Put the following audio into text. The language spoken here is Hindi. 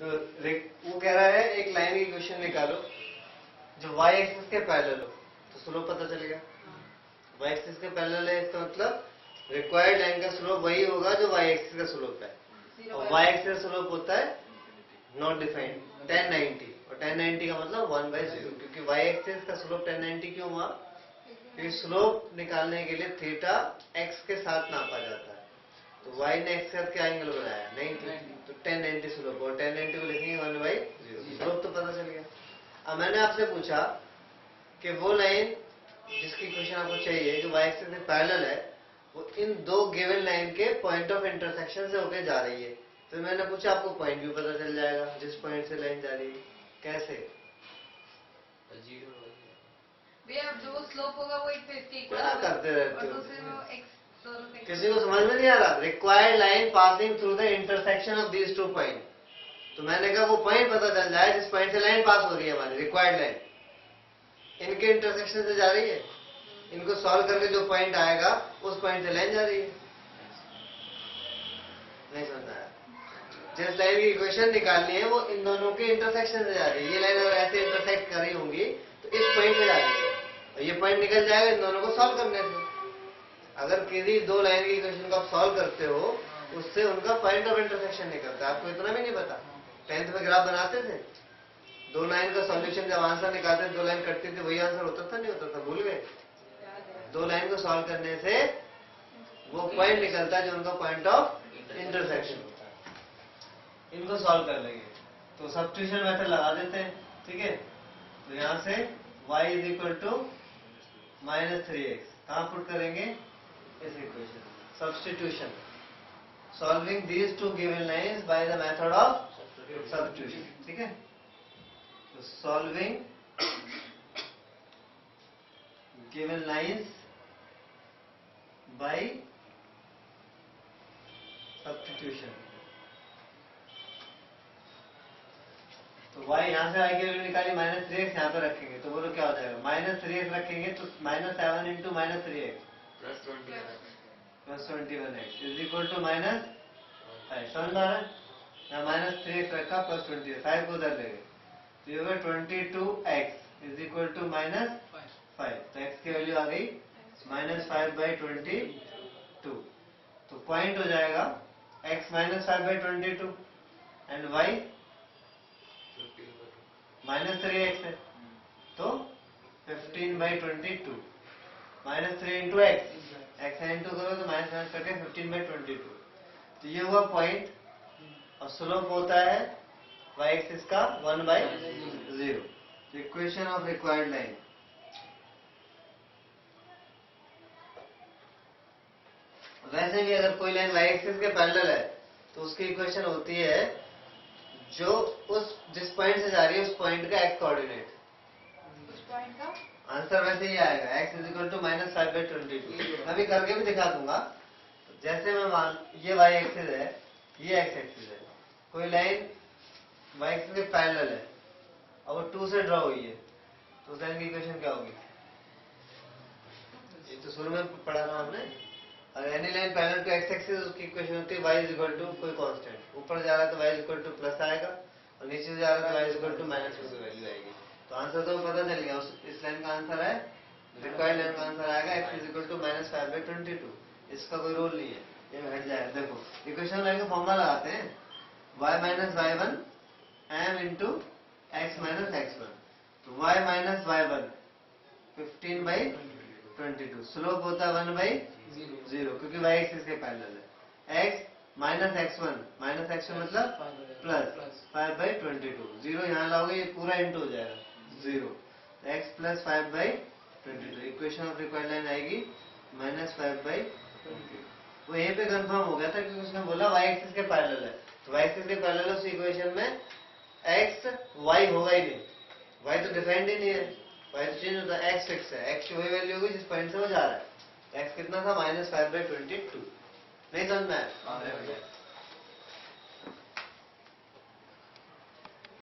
तो वो कह रहा है एक लाइन की इक्वेशन निकालो जो y एक्सिस के पैरेलल हो, तो स्लोप पता चल गया। y एक्सिस के पैरेलल है, इसका मतलब रिक्वायर्ड लाइन का स्लोप वही होगा जो y एक्सिस का स्लोप है, और y एक्सिस का स्लोप होता है नॉट डिफाइंड 1090, और 1090 का मतलब 1/0, क्योंकि y एक्सिस का स्लोप 1090 क्यों हुआ? क्योंकि स्लोप निकालने के लिए थीटा x के साथ नापा जाता है, तो y ने x का क्या एंगल बनाया 90, तो 1090 स्लोप, और 1090 को लिखेंगे 1/0, स्लोप तो पता चल गया। अब मैंने आपसे पूछा कि वो लाइन जिसकी इक्वेशन आपको चाहिए जो y एक्सिस से पैरेलल है, वो इन दो गिवन लाइन के पॉइंट ऑफ इंटरसेक्शन से होकर जा रही है, तो मैंने पूछा आपको पॉइंट भी पता चल जाएगा जिस पॉइंट से लाइन जा रही है। कैसे? भैया जो स्लोप होगा वो एक पे इसके क्या करते रहते हो? x किसी को समझ में नहीं आ रहा? Required line passing through the intersection of these two point, तो मैंने कहा वो पॉइंट पता चल जाए जिस पॉइंट से लाइन पास हो रही है, हमारी रिक्वायर्ड लाइन इनके इंटरसेक्शन से जा रही है, इनको सॉल्व करके जो पॉइंट आएगा उस पॉइंट से लाइन जा रही है। नहीं समझ आया? जिस लाइन की इक्वेशन निकालनी है वो इन दोनों के इंटरसेक्शन से जा रही है। ये लाइन अगर ऐसे इंटरसेक्ट कर रही होंगी तो इस पॉइंट से जा रही है, और ये पॉइंट निकल जाएगा इन दोनों को सॉल्व करने से। अगर किसी दो लाइन की इक्वेशन को आप सॉल्व करते हो उससे उनका पॉइंट ऑफ इंटरसेक्शन निकलता है। आपको इतना भी नहीं पता? 10th में ग्राफ बनाते थे, दो लाइन का सॉल्यूशन जब आंसर निकालते दो लाइन कटती थी, वही आंसर होता था नहीं होता था? भूल गए? दो लाइन को सॉल्व करने से वो पॉइंट निकलता है जो उनका पॉइंट ऑफ इंटरसेक्शन होता है। इनको सॉल्व कर लेंगे तो सब्स्टिट्यूशन मेथड लगा देते हैं, ठीक है? तो यहां से y is equal to -3x कहां पुट करेंगे? इस equation substitution, solving these two given lines by the method of substitution, ठीक है? तो solving given lines by substitution. तो y यहां से y की वैल्यू निकाली -3x, यहां पे रखेंगे तो बोलो क्या हो जाएगा? -3x रखेंगे तो -7 into -3x +21x is equal to -5। समझ में आ रहा है? यहाँ -3x रखा +20, 5 को उधर ले गए तो ये होगा 22x इज इक्वल टू -5, तो x की वैल्यू आ गई -5/22, तो पॉइंट हो जाएगा x -5/22 एंड y -3x है, तो 15/22 -3 इंटू x इंटू करो तो माइनस करके 15/22, तो ये हुआ पॉइंट, और स्लोप होता है y एक्सिस का 1/0। Equation of required line. वैसे भी अगर कोई लाइन y एक्सिस के पैरेलल है तो उसकी इक्वेशन होती है जो जिस पॉइंट से जा रही है उस पॉइंट का x कोऑर्डिनेट, उस पॉइंट का आंसर वैसे ही आएगा x इज इक्वल टू -5/22। मैं भी करके भी दिखा दूंगा। जैसे मैं ये y एक्सिस है, ये x एक्सिस है, कोई लाइन y एक्सिस के पैरेलल है और वो 2 से ड्रॉ हुई है, तो उस लाइन की इक्वेशन क्या होगी? ये तो शुरू में पढ़ा था हमने। अगर any line parallel to x axis उसकी इक्वेशन होती है y इज इक्वल टू कोई कांस्टेंट, ऊपर जा रहा है तो y is equal to plus आएगा, और नीचे से जा रहा है तो y इज इक्वल टू -2 की वैल्यू आएगी। तो आंसर तो पता चल गया, इस लाइन का आंसर है, रिक्वायर्ड लाइन का आंसर आएगा x इज इक्वल टू -5/22। इसका कोई रोल नहीं है, ये हट जाएगा। देखो इक्वेशन लाइन का फॉर्मूला लगाते हैं, y - y1 m into x - x1, तो y - y1 15/22, स्लोप होता है 1/0 क्योंकि y एक्सिस के पैरेलल है। x -x1 मतलब प्लस 5/22, 0 यहाँ लाओगे ये पूरा इंटू हो जाएगा 0, x + 5/22। Equation of required line आएगी -5/22। वो यहीं पे कंफर्म हो गया था क्योंकि उसने बोला y एक्सिस के पैरेलल है, तो y एक्सिस के पैरेलल उस इक्वेशन में x y होगा ही नहीं, y तो डिफाइंड ही नहीं है, y तो चेंज होता है, x फिक्स है, x की वही वैल्यू होगी जिस पॉइंट से वो जा रहा है। x कितना था? -5/22। नहीं समझ में आया?